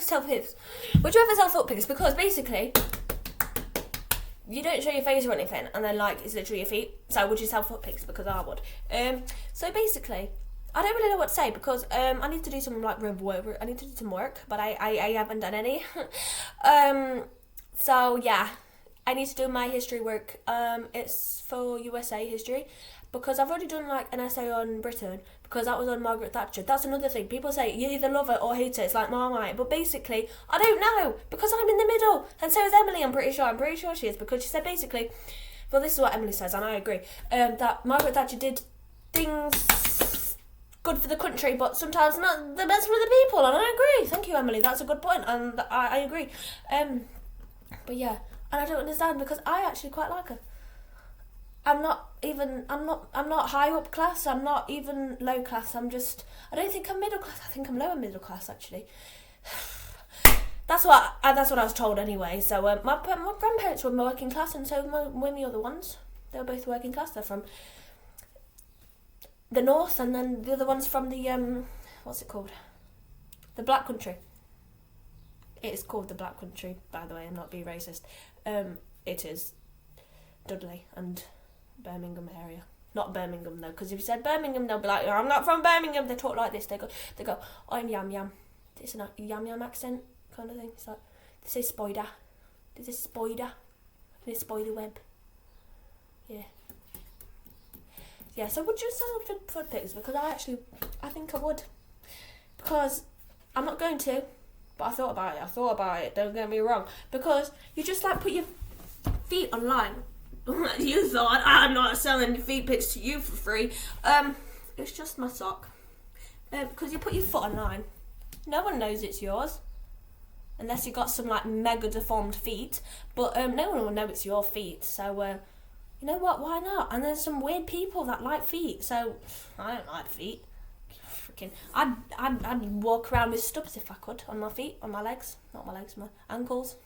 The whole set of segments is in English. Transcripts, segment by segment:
self-pics? Would you ever self-thought pics? Because basically, you don't show your face or anything, and then like it's literally your feet. So would you self-thought pics? Because I would. So basically, I don't really know what to say because I need to do some like work. I need to do some work, but I haven't done any. So yeah, I need to do my history work. It's for USA history because I've already done like an essay on Britain because that was on Margaret Thatcher. That's another thing. People say you either love it or hate it. It's like Marmite, but basically I don't know because I'm in the middle, and so is Emily. I'm pretty sure she is because she said basically. Well, this is what Emily says, and I agree. That Margaret Thatcher did things good for the country, but sometimes not the best for the people, and I agree. Thank you, Emily. That's a good point, and I agree. But yeah, and I don't understand because I actually quite like her. I'm not high up class. I'm not even low class. I don't think I'm middle class. I think I'm lower middle class actually. That's what I was told anyway. So my grandparents were working class, and so were my other ones. They were both working class. They're from the north, and then the other one's from the what's it called? The Black Country. It is called the Black Country, by the way. I'm not being racist. It is Dudley and Birmingham area. Not Birmingham though, because if you said Birmingham, they'll be like, "I'm not from Birmingham." They talk like this. They go, "I'm yam yam." It's a yam yam accent kind of thing. It's like they say spider. There's a spider in a spider web. Yeah. Yeah. So would you sell foot pics? Because I think I would. Because I'm not going to, but I thought about it. Don't get me wrong. Because you just like put your feet online. You thought I'm not selling feet pics to you for free. It's just my sock. Because you put your foot online, no one knows it's yours, unless you got some like mega deformed feet. But no one will know it's your feet. So you know what? Why not? And there's some weird people that like feet. So I don't like feet. Freaking, I'd walk around with stubs if I could on my feet, on my legs, not my legs, my ankles.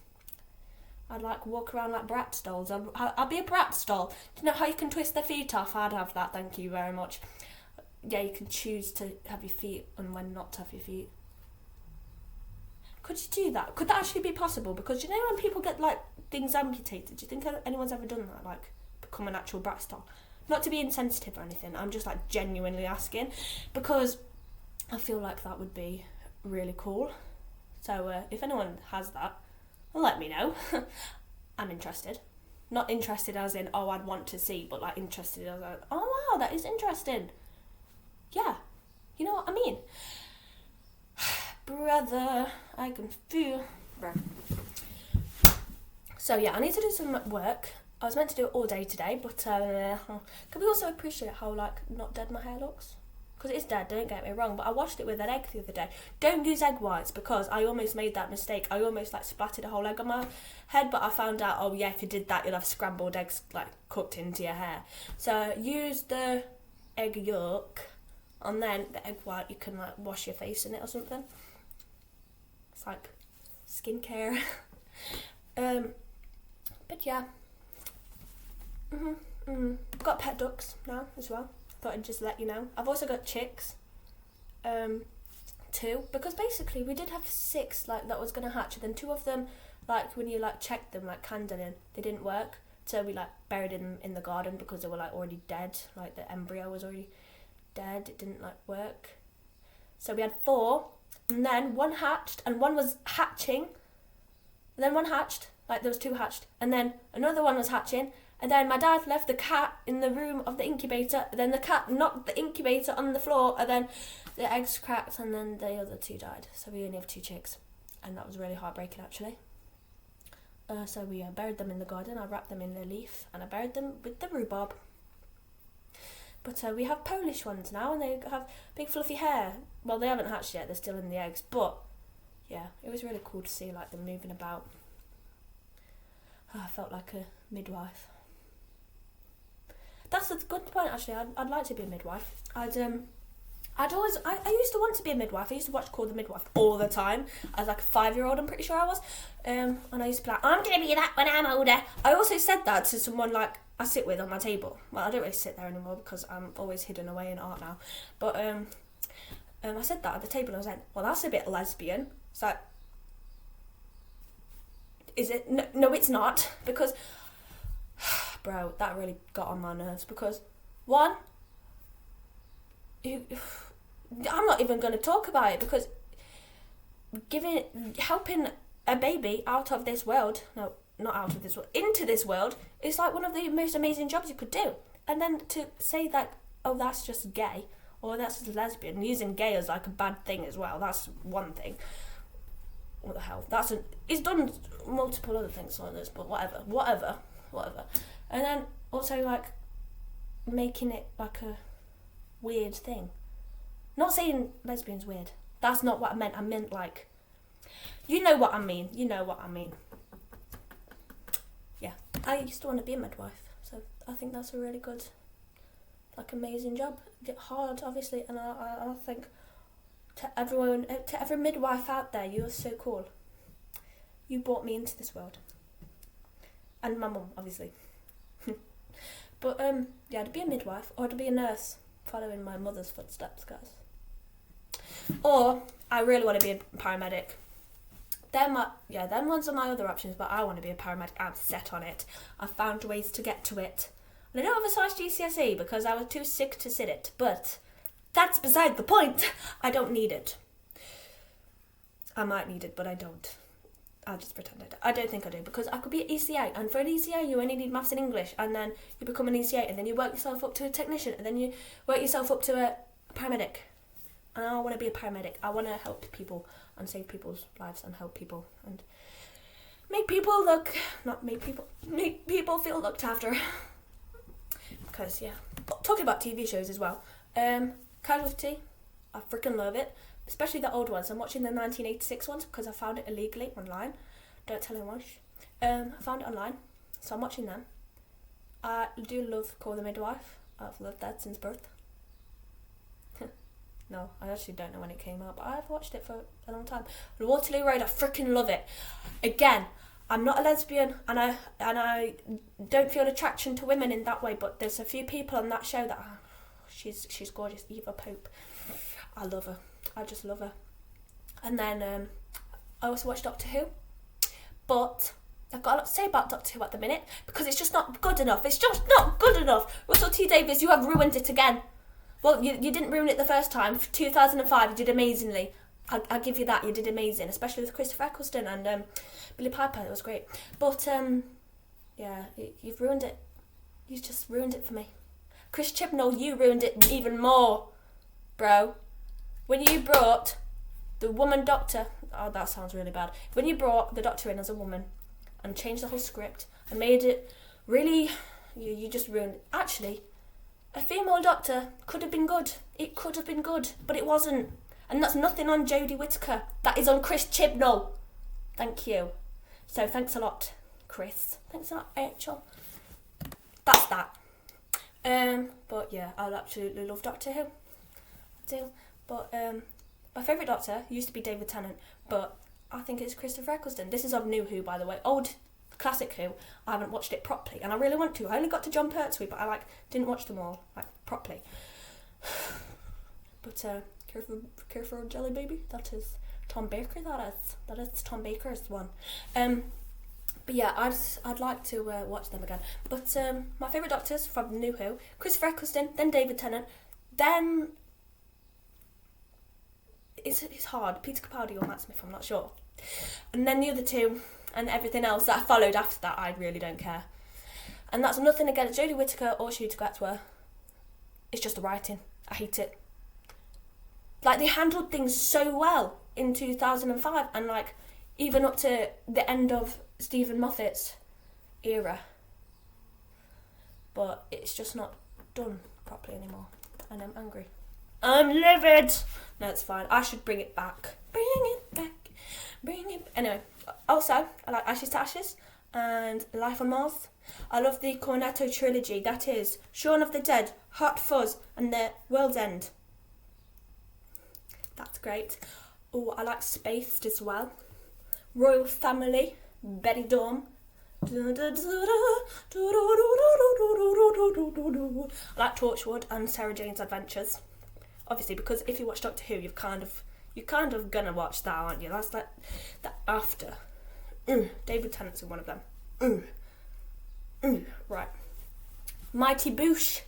I'd like walk around like Bratz dolls. I'd be a Bratz doll. Do you know how you can twist their feet off? I'd have that, thank you very much. Yeah, you can choose to have your feet and when not to have your feet. Could you do that? Could that actually be possible? Because you know when people get like things amputated, do you think anyone's ever done that? Like become an actual Bratz doll? Not to be insensitive or anything, I'm just like genuinely asking. Because I feel like that would be really cool. So if anyone has that, well, let me know. I'm interested. Not interested as in, oh, I'd want to see, but like interested as in, oh, wow, that is interesting. Yeah, you know what I mean? Brother, I can feel... Bro. So yeah, I need to do some work. I was meant to do it all day today, but can we also appreciate how like not dead my hair looks? Because it's dead, don't get me wrong, but I washed it with an egg the other day. Don't use egg whites because I almost made that mistake. I almost like splattered a whole egg on my head, but I found out, oh yeah, if you did that, you'd have scrambled eggs like cooked into your hair. So use the egg yolk, and then the egg white, you can like wash your face in it or something. It's like skincare. But yeah. I've got pet ducks now as well. Thought I'd just let you know. I've also got chicks, 2, because basically we did have 6 like that was gonna hatch, and then 2 of them, like when you like checked them like candling, they didn't work, so we like buried them in the garden because they were like already dead, like the embryo was already dead, it didn't like work. So we had 4, and then 1 hatched, and 1 was hatching, and then 1 hatched, like there was 2 hatched, and then another 1 was hatching. And then my dad left the cat in the room of the incubator. Then the cat knocked the incubator on the floor. And then the eggs cracked. And then the other 2 died. So we only have 2 chicks. And that was really heartbreaking, actually. So we buried them in the garden. I wrapped them in a leaf. And I buried them with the rhubarb. But we have Polish ones now. And they have big fluffy hair. Well, they haven't hatched yet. They're still in the eggs. But, yeah, it was really cool to see like them moving about. I felt like a midwife. That's a good point, actually. I'd like to be a midwife. I used to want to be a midwife. I used to watch Call the Midwife all the time. As like a 5-year-old, I'm pretty sure I was. And I used to be like, I'm going to be that when I'm older. I also said that to someone like I sit with on my table. Well, I don't really sit there anymore because I'm always hidden away in art now. But I said that at the table and I was like, well, that's a bit lesbian. It's like, Is it? No, no, it's not. Because, bro, that really got on my nerves. Because, one, I'm not even going to talk about it, because helping a baby out of this world, no, not out of this world, into this world, is like one of the most amazing jobs you could do. And then to say that, oh, that's just gay, or that's just lesbian, using gay as like a bad thing as well, that's one thing. What the hell? He's done multiple other things like this, but whatever. And then also like making it like a weird thing. Not saying lesbian's weird. That's not what I meant. I meant like, you know what I mean. Yeah. I used to want to be a midwife, so I think that's a really good, like, amazing job. Hard, obviously, and I think to every midwife out there, you're so cool. You brought me into this world. And my mum, obviously. But, yeah, to be a midwife, or to be a nurse, following my mother's footsteps, guys. Or, I really want to be a paramedic. Them ones are my other options, but I want to be a paramedic. I'm set on it. I've found ways to get to it. And I don't have a science GCSE because I was too sick to sit it, but that's beside the point. I don't need it. I might need it, but I don't. I'll just pretend I don't. I don't think I do, because I could be an ECA, and for an ECA you only need maths and English, and then you become an ECA, and then you work yourself up to a technician, and then you work yourself up to a paramedic. And I want to be a paramedic. I want to help people and save people's lives and help people and make people feel looked after. Because, yeah. Talking about TV shows as well. Casualty, I freaking love it. Especially the old ones. I'm watching the 1986 ones because I found it illegally online. Don't tell anyone. I found it online, so I'm watching them. I do love Call the Midwife. I've loved that since birth. No, I actually don't know when it came out, but I've watched it for a long time. Waterloo Road, I freaking love it. Again, I'm not a lesbian, and I don't feel attraction to women in that way, but there's a few people on that show that she's gorgeous. Eva Pope, I love her. I just love her. And then I also watch Doctor Who, but I've got a lot to say about Doctor Who at the minute, because it's just not good enough. It's just not good enough. Russell T Davies, you have ruined it again. Well, you didn't ruin it the first time. 2005, you did amazingly. I'll give you that. You did amazing, especially with Christopher Eccleston and Billy Piper. It was great. But, yeah, you've ruined it. You just ruined it for me. Chris Chibnall, you ruined it even more, bro. When you brought the woman doctor... Oh, that sounds really bad. When you brought the doctor in as a woman and changed the whole script and made it really... You just ruined it. Actually... A female doctor could have been good. It could have been good, but it wasn't. And that's nothing on Jodie Whittaker. That is on Chris Chibnall. Thank you. So thanks a lot, Chris. Thanks a lot, Rachel. That's that. But yeah, I absolutely love Doctor Who. I do. But my favourite Doctor used to be David Tennant, but I think it's Christopher Eccleston. This is of New Who, by the way. Old classic Who. I haven't watched it properly, and I really want to. I only got to John Pertwee, but I didn't watch them all properly. But care for Jelly Baby. That is Tom Baker. That is Tom Baker's one. But yeah, I'd like to watch them again. But my favourite Doctors from New Who: Christopher Eccleston, then David Tennant, then it's hard. Peter Capaldi or Matt Smith. I'm not sure. And then the other two. And everything else that followed after that, I really don't care. And that's nothing against Jodie Whittaker or Ncuti Gatwa. It's just the writing. I hate it. Like, they handled things so well in 2005, and like even up to the end of Stephen Moffat's era. But it's just not done properly anymore, and I'm angry. I'm livid. No, it's fine. I should bring it back. Bring it back. Anyway, also, I like Ashes to Ashes and Life on Mars. I love the Cornetto trilogy. That is Shaun of the Dead, Hot Fuzz, and The World's End. That's great. Oh, I like Spaced as well. Royal Family, Betty Dawn. I like Torchwood and Sarah Jane's Adventures. Obviously, because if you watch Doctor Who, you're kind of gonna watch that, aren't you? That's like that after David Tennant's in one of them. Right. Mighty Boosh,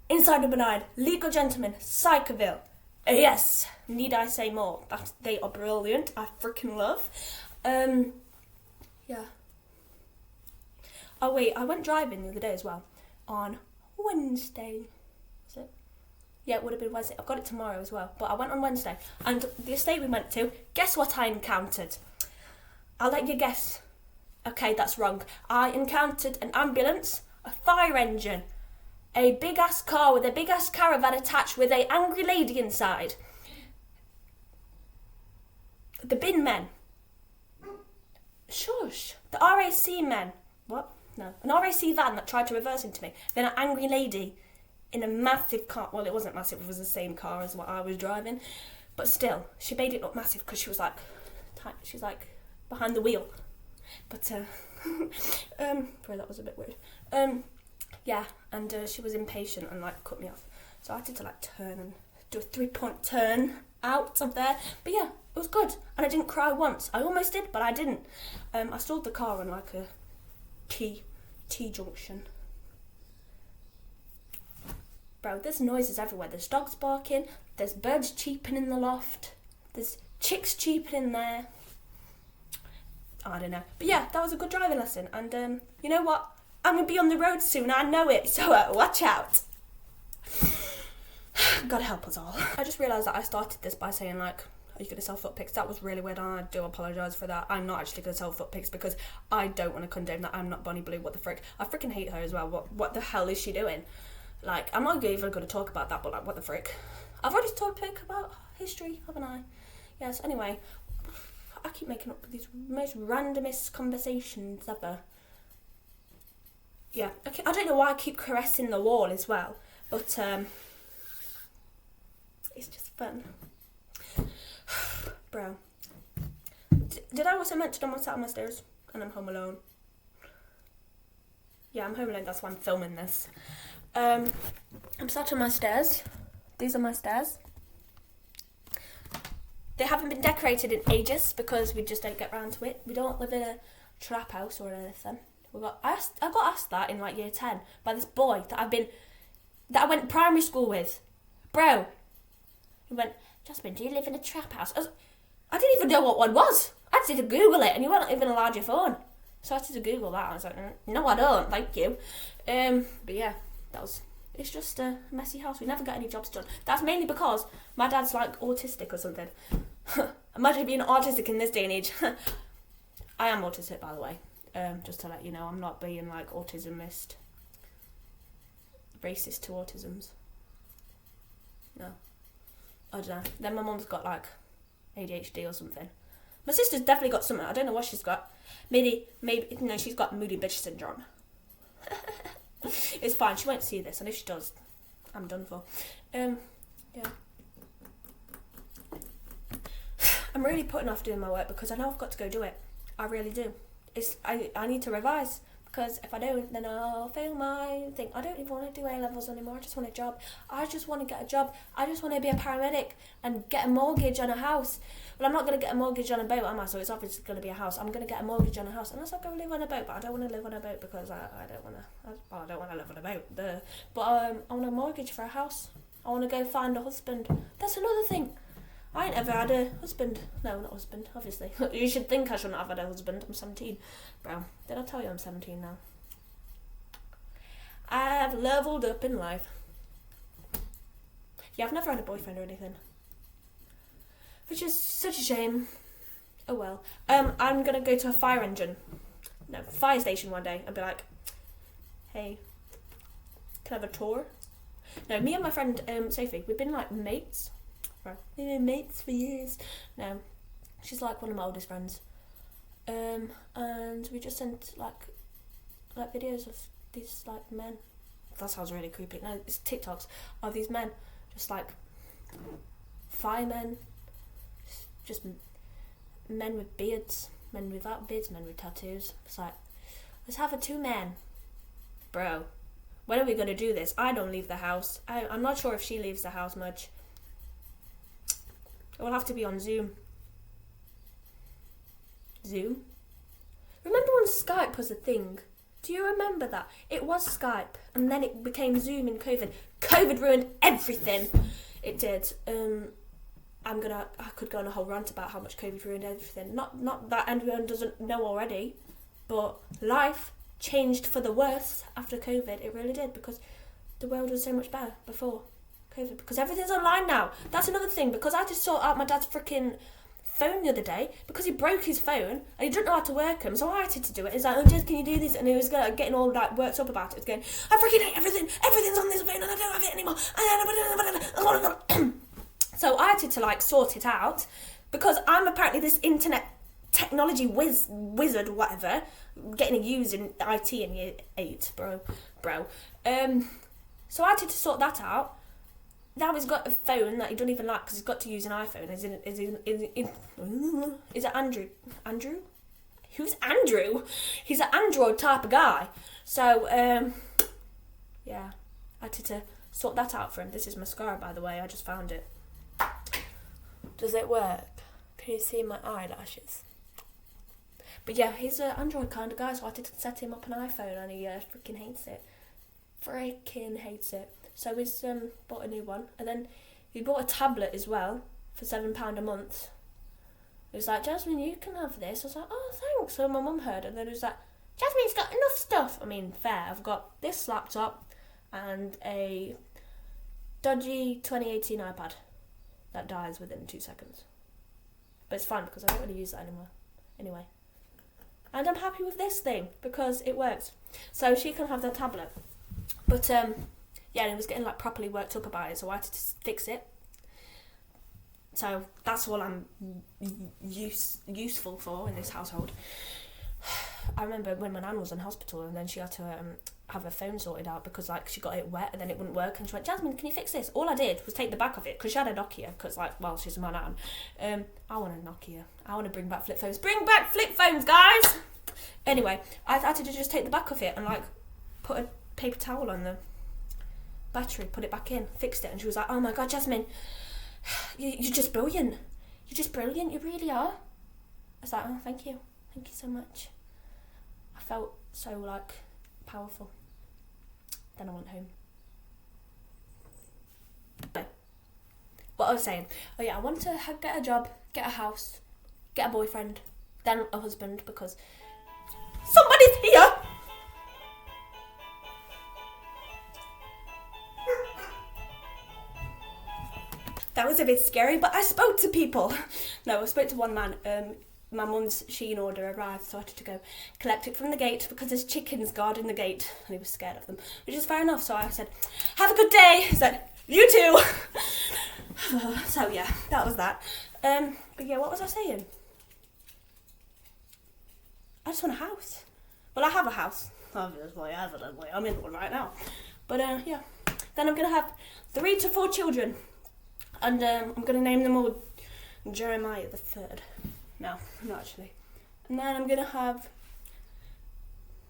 Inside Number 9, Legal Gentleman, Psychoville. Yes, need I say more? They are brilliant. I freaking love. Yeah. Oh wait, I went driving the other day as well. On Wednesday. Is it? Yeah, it would have been Wednesday. I've got it tomorrow as well. But I went on Wednesday. And the estate we went to, guess what I encountered? I'll let you guess. Okay, that's wrong. I encountered an ambulance, a fire engine, a big-ass car with a big-ass caravan attached with a angry lady inside. The bin men. Shush. The RAC men. What? No. An RAC van that tried to reverse into me. Then an angry lady in a massive car. Well, it wasn't massive. It was the same car as what I was driving. But still, she made it look massive because she was like behind the wheel. But, sorry, that was a bit weird. Yeah, and she was impatient and, like, cut me off. So I had to, like, turn and do a 3-point turn out of there. But, yeah, it was good. And I didn't cry once. I almost did, but I didn't. I stalled the car on, like, a T-junction. Bro, there's noises everywhere. There's dogs barking. There's birds cheeping in the loft. There's chicks cheeping in there. I don't know. But yeah, that was a good driving lesson. And you know what? I'm going to be on the road soon. I know it. So watch out. God help us all. I just realised that I started this by saying, like, are you going to sell foot pics? That was really weird and I do apologise for that. I'm not actually going to sell foot pics because I don't want to condemn that. I'm not Bonnie Blue. What the frick? I freaking hate her as well. What the hell is she doing? Like, I'm not even going to talk about that, but, like, what the frick? I've already talked about history, haven't I? Yes, anyway. I keep making up these most randomest conversations ever. Yeah, okay. I don't know why I keep caressing the wall as well, but it's just fun. Bro. Did I also mention I'm sat on my stairs and I'm home alone? Yeah, I'm home alone, that's why I'm filming this. I'm sat on my stairs. These are my stairs. They haven't been decorated in ages because we just don't get round to it. We don't live in a trap house or anything. I got asked that in like year 10 by this boy that I went to primary school with. Bro. He went, Jasmine, do you live in a trap house? I didn't even know what one was. I had to Google it and you weren't even allowed your phone. So I had to Google that. I was like, no I don't, thank you. But yeah, it's just a messy house. We never get any jobs done. That's mainly because my dad's like autistic or something. Imagine being autistic in this day and age. I am autistic, by the way. Just to let you know, I'm not being like autismist. Racist to autisms. No. I don't know. Then my mum's got like ADHD or something. My sister's definitely got something. I don't know what she's got. Maybe, no, she's got moody bitch syndrome. It's fine, she won't see this, and if she does, I'm done for. Yeah. I'm really putting off doing my work because I know I've got to go do it. I really do. I need to revise because if I don't, then I'll fail my thing. I don't even want to do A-levels anymore. I just want a job. I just want to get a job. I just want to be a paramedic and get a mortgage on a house. Well, I'm not going to get a mortgage on a boat, am I? So it's obviously going to be a house. I'm going to get a mortgage on a house unless I go live on a boat. But I don't want to live on a boat because I don't want to. I don't want to live on a boat. Duh. But I want a mortgage for a house. I want to go find a husband. That's another thing. I ain't ever had a husband. No, not husband, obviously. You should think I shouldn't have had a husband. I'm 17. Bro, did I tell you I'm 17 now? I've leveled up in life. Yeah, I've never had a boyfriend or anything. Which is such a shame. Oh well. I'm going to go to a fire station one day and be like, hey, can I have a tour? No, me and my friend Sophie, we've been like mates. Right. We've been mates for years. No, she's like one of my oldest friends. And we just sent like videos of these like men. That sounds really creepy. No, it's TikToks of these men, just like firemen, just men with beards, men without beards, men with tattoos. It's like, let's have a 2-man. Bro, when are we gonna do this? I don't leave the house. I'm not sure if she leaves the house much. It will have to be on Zoom. Zoom? when Skype was a thing? Do you remember that? It was Skype, and then it became Zoom in COVID. COVID ruined everything. It did. I could go on a whole rant about how much COVID ruined everything. Not that anyone doesn't know already, but life changed for the worse after COVID. It really did, because the world was so much better before COVID, because everything's online now. That's another thing, because I just sorted out my dad's freaking phone the other day because he broke his phone and he didn't know how to work them, so I had to do it. He's like, oh, Jess, can you do this? And he was getting all like worked up about it. He was going, I freaking hate everything. Everything's on this phone and I don't have it anymore. So I had to like sort it out, because I'm apparently this internet technology wizard, whatever, getting a U's in IT in year 8, bro. So I had to sort that out. Now he's got a phone that he don't even like, because he's got to use an iPhone. Is it Andrew? Andrew? Who's Andrew? He's an Android type of guy. So, yeah, I had to sort that out for him. This is mascara, by the way. I just found it. Does it work? Can you see my eyelashes? But yeah, he's an Android kind of guy, so I had to set him up an iPhone, and he freaking hates it. Freaking hates it. So he's bought a new one, and then he bought a tablet as well for £7 a month. He was like, Jasmine, you can have this. I was like, oh, thanks. So my mum heard, and then he was like, Jasmine's got enough stuff. I mean, fair. I've got this laptop and a dodgy 2018 iPad that dies within 2 seconds. But it's fine, because I don't really use that anymore. Anyway. And I'm happy with this thing, because it works. So she can have the tablet. But, yeah, and he was getting like properly worked up about it, so I had to fix it. So that's all I'm useful for in this household. I remember when my nan was in hospital, and then she had to have her phone sorted out, because like she got it wet and then it wouldn't work, and she went, Jasmine, can you fix this? All I did was take the back of it, because she had a Nokia, because like, well, she's my nan. I want a Nokia. I want to bring back flip phones. Bring back flip phones, guys! Anyway, I had to just take the back of it and like put a paper towel on the battery, put it back in, fixed it, and she was like, oh my god, Jasmine, you're just brilliant. You're just brilliant, you really are. I was like, oh, thank you so much. I felt so like powerful. Then I went home. What I was saying, oh yeah, I wanted to get a job, get a house, get a boyfriend, then a husband, because somebody's here. That was a bit scary, but I spoke to people. No, I spoke to one man. My mum's Shein order arrived, so I had to go collect it from the gate, because there's chickens guarding the gate, and he was scared of them, which is fair enough. So I said, have a good day. He said, you too. So yeah, that was that. But yeah, what was I saying? I just want a house. Well, I have a house. Obviously, evidently. I'm in one right now. But yeah. Then I'm going to have 3 to 4 children. And I'm going to name them all Jeremiah the 3rd. No, not actually. And then I'm going to have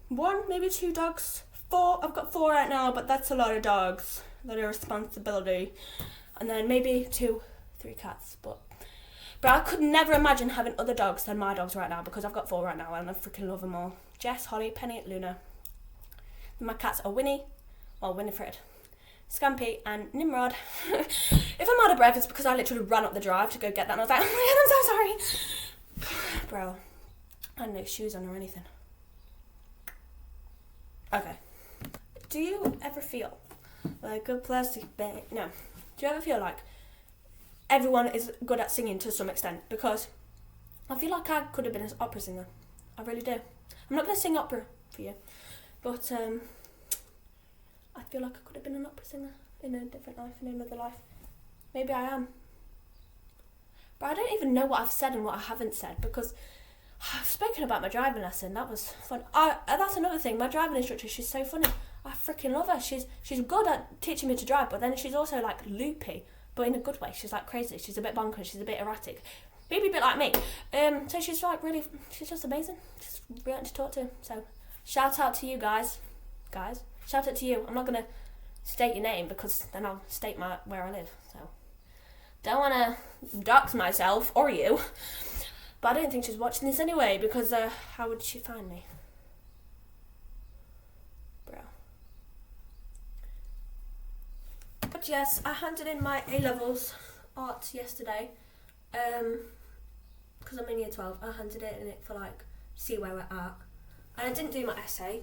1, maybe 2 dogs. 4, I've got 4 right now, but that's a lot of dogs. A lot of responsibility. And then maybe 2, 3 cats. But I could never imagine having other dogs than my dogs right now, because I've got 4 right now and I freaking love them all. Jess, Holly, Penny, Luna. My cats are Winifred, Scampy, and Nimrod. If I'm out of breath, it's because I literally ran up the drive to go get that, and I was like, oh my god, I'm so sorry. Bro, I had no shoes on or anything. Okay. Do you ever feel like a plastic bag? No. Do you ever feel like everyone is good at singing to some extent? Because I feel like I could have been an opera singer. I really do. I'm not going to sing opera for you, but I feel like I could have been an opera singer in a different life, in another life. Maybe I am. But I don't even know what I've said and what I haven't said, because I've spoken about my driving lesson. That was fun. That's another thing. My driving instructor, she's so funny. I freaking love her. She's good at teaching me to drive, but then she's also like loopy, but in a good way. She's like crazy. She's a bit bonkers. She's a bit erratic. Maybe a bit like me. So she's like really, she's just amazing. She's brilliant to talk to. So shout out to you guys. Shout out to you. I'm not going to state your name, because then I'll state where I live. So don't want to dox myself or you. But I don't think she's watching this anyway, because how would she find me? But yes, I handed in my A-levels art yesterday. Because I'm in year 12, I handed it in for like, see where we're at. And I didn't do my essay.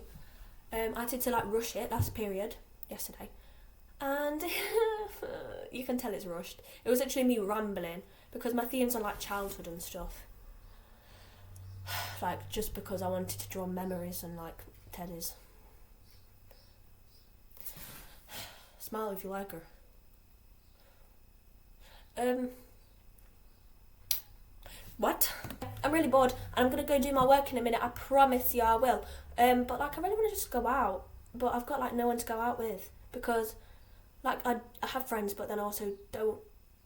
I had to like rush it last period yesterday. And you can tell it's rushed. It was actually me rambling because my themes are like childhood and stuff. Like, just because I wanted to draw memories and like teddies. Smile if you like her. What? I'm really bored and I'm gonna go do my work in a minute. I promise you I will. But like, I really want to just go out, but I've got like no one to go out with because like I have friends, but then I also don't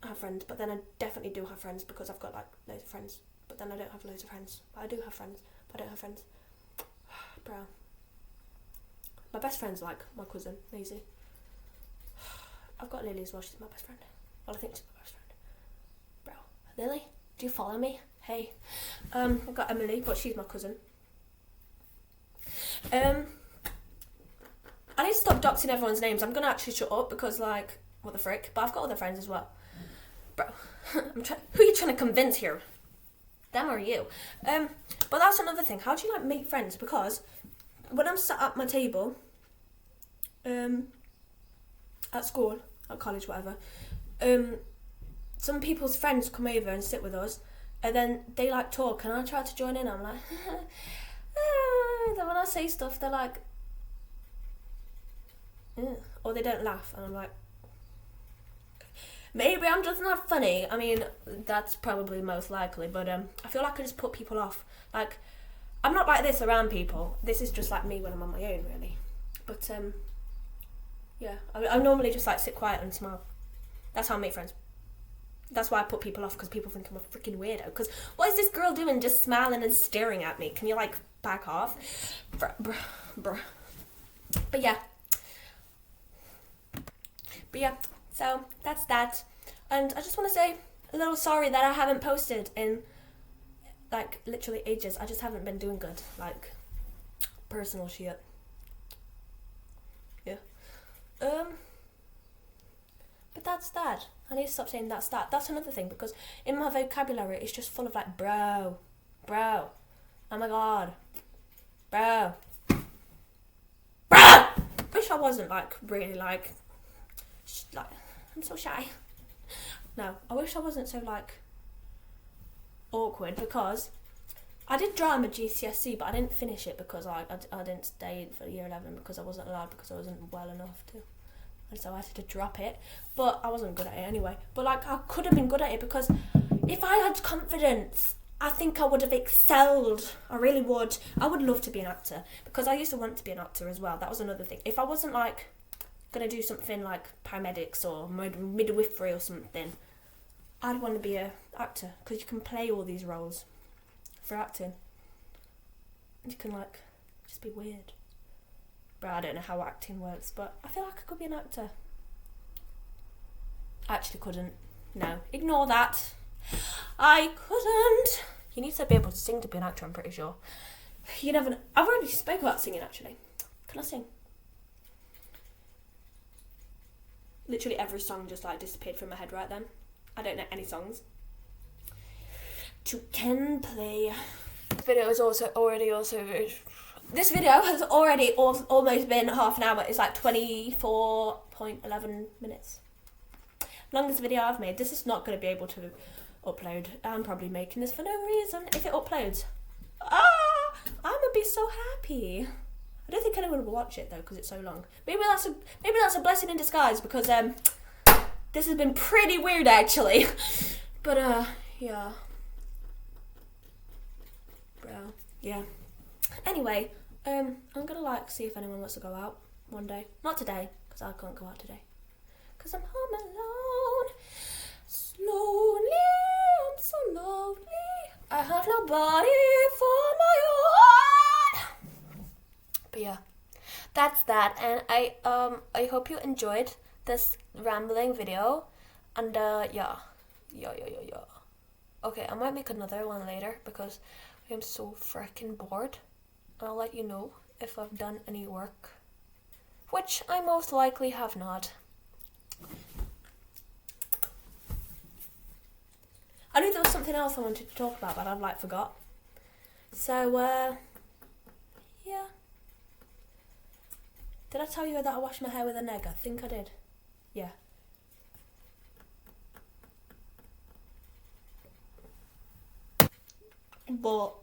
have friends. But then I definitely do have friends because I've got like loads of friends. But then I don't have loads of friends. But I do have friends. But I don't have friends. Bro. My best friend's like my cousin, Maisie. I've got Lily as well. She's my best friend. Well, I think she's my best friend. Bro. Lily, do you follow me? Hey. I've got Emily, but she's my cousin. I need to stop doxing everyone's names. I'm gonna actually shut up because, like, what the frick? But I've got other friends as well. Bro, who are you trying to convince here? Them or you? But that's another thing. How do you, like, make friends? Because when I'm sat at my table, at school, at college, whatever, some people's friends come over and sit with us, and then they, like, talk, and I try to join in. I'm like, then when I say stuff, they're like, or they don't laugh, and I'm like, maybe I'm just not funny. I mean, that's probably most likely, but I feel like I just put people off. Like, I'm not like this around people. This is just like me when I'm on my own, really. But yeah, I normally just like sit quiet and smile. That's how I make friends. That's why I put people off, because people think I'm a freaking weirdo. Because what is this girl doing just smiling and staring at me? Can you like back off? Bruh. But yeah, so that's that. And I just want to say a little sorry that I haven't posted in like literally ages. I just haven't been doing good, like personal shit. Yeah. But that's that. I need to stop saying that's that. That's another thing, because in my vocabulary it's just full of like bro, oh my god, bro. Wish I wasn't like really like I'm so shy. No, I wish I wasn't so like awkward, because I did drama GCSE, but I didn't finish it because I didn't stay for year 11 because I wasn't allowed, because I wasn't well enough to, and so I had to drop it. But I wasn't good at it anyway. But like, I could have been good at it, because if I had confidence, I think I would have excelled. I really would. I would love to be an actor, because I used to want to be an actor as well. That was another thing. If I wasn't like gonna do something like paramedics or midwifery or something, I'd want to be an actor, because you can play all these roles for acting. You can like just be weird. But I don't know how acting works, but I feel like I could be an actor. I actually couldn't. No, ignore that. I couldn't. You need to be able to sing to be an actor, I'm pretty sure. You never know. I've already spoke about singing, actually. Can I sing? Literally every song just like disappeared from my head right then. I don't know any songs to can play. This video has already almost been half an hour. It's like 24.11 minutes. Longest video I've made. This is not going to be able to upload. I'm probably making this for no reason. If it uploads, I'm gonna be so happy. I don't think anyone will watch it though, because it's so long. Maybe that's a blessing in disguise, because this has been pretty weird actually. But yeah. Bro. Yeah. Anyway, I'm gonna like see if anyone wants to go out one day. Not today, because I can't go out today, because I'm home alone. Slowly, I'm so lonely. I have nobody for my own. But yeah, that's that. And I hope you enjoyed this rambling video. And yeah. Okay, I might make another one later, because I am so freaking bored. I'll let you know if I've done any work, which I most likely have not. I knew there was something else I wanted to talk about, but I've like forgot. So, yeah. Did I tell you that I washed my hair with an egg? I think I did. Yeah. But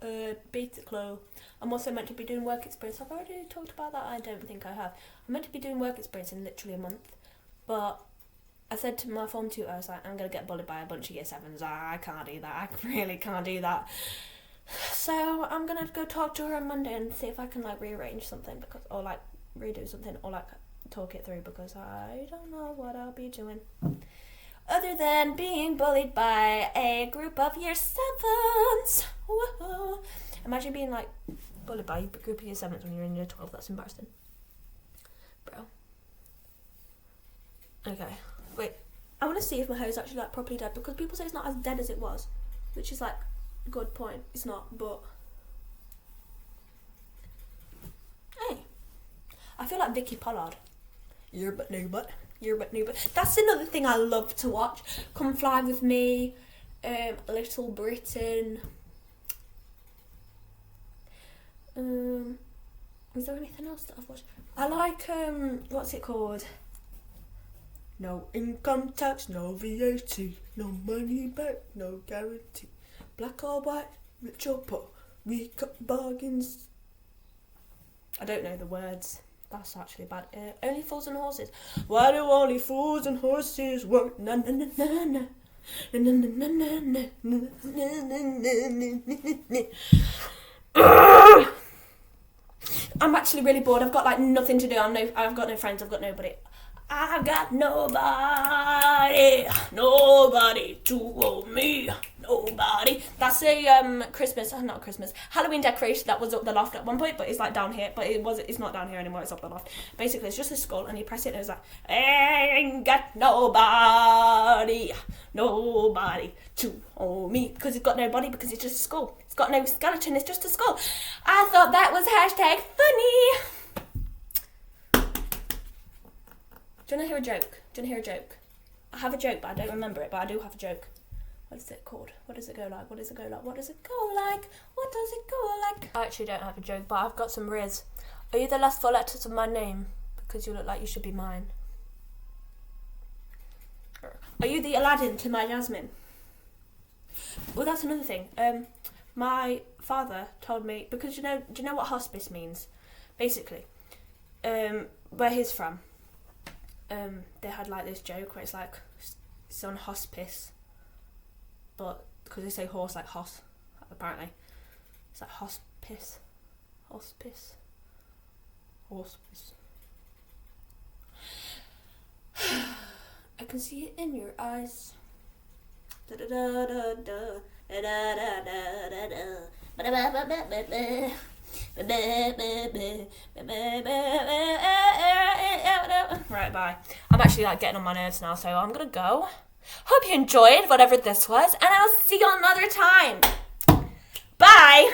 basically, I'm also meant to be doing work experience. I've already talked about that. I don't think I have. I'm meant to be doing work experience in literally a month, but I said to my form tutor, I was like, I'm gonna get bullied by a bunch of year sevens. I can't do that. I really can't do that. So I'm gonna go talk to her on Monday and see if I can like rearrange something or like redo something or like talk it through, because I don't know what I'll be doing other than being bullied by a group of year sevens. Whoa. Imagine being like bullied by a group of year sevens when you're in year 12. That's embarrassing, bro. Okay, wait. I want to see if my hair is actually like properly dead, because people say it's not as dead as it was, which is like a good point. It's not, but hey, I feel like Vicky Pollard. You're but no but. You're but no but. That's another thing I love to watch. Come Fly With Me, Little Britain. Is there anything else that I've watched? I like what's it called? No income tax, no VAT, no money back, no guarantee. Black or white, rich or poor, we cut bargains. I don't know the words. That's actually bad. Only Fools and Horses. Why do only fools and horses work? Na na na na na. Na na na na na na na. I'm actually really bored. I've got like nothing to do. I've got no friends. I've got nobody. I've got nobody to hold me, nobody. That's a not Christmas, Halloween decoration that was up the loft at one point, but it's like down here, but it's not down here anymore, it's up the loft. Basically, it's just a skull, and you press it, and it's like, ain't got nobody to hold me, because it's got no body, because it's just a skull. It's got no skeleton, it's just a skull. I thought that was #funny. Do you want to hear a joke? I have a joke, but I don't remember it, but I do have a joke. What is it called? What does it go like? I actually don't have a joke, but I've got some riz. Are you the last 4 letters of my name? Because you look like you should be mine. Are you the Aladdin to my Jasmine? Well, that's another thing. My father told me, because do you know what hospice means? Basically, where he's from, they had like this joke where it's like, it's on hospice, but because they say horse like hoss, apparently it's like hospice. I can see it in your eyes. Da da da da da da da da da da. Right, bye. I'm actually like getting on my nerves now, so I'm gonna go. Hope you enjoyed whatever this was, and I'll see you another time. Bye.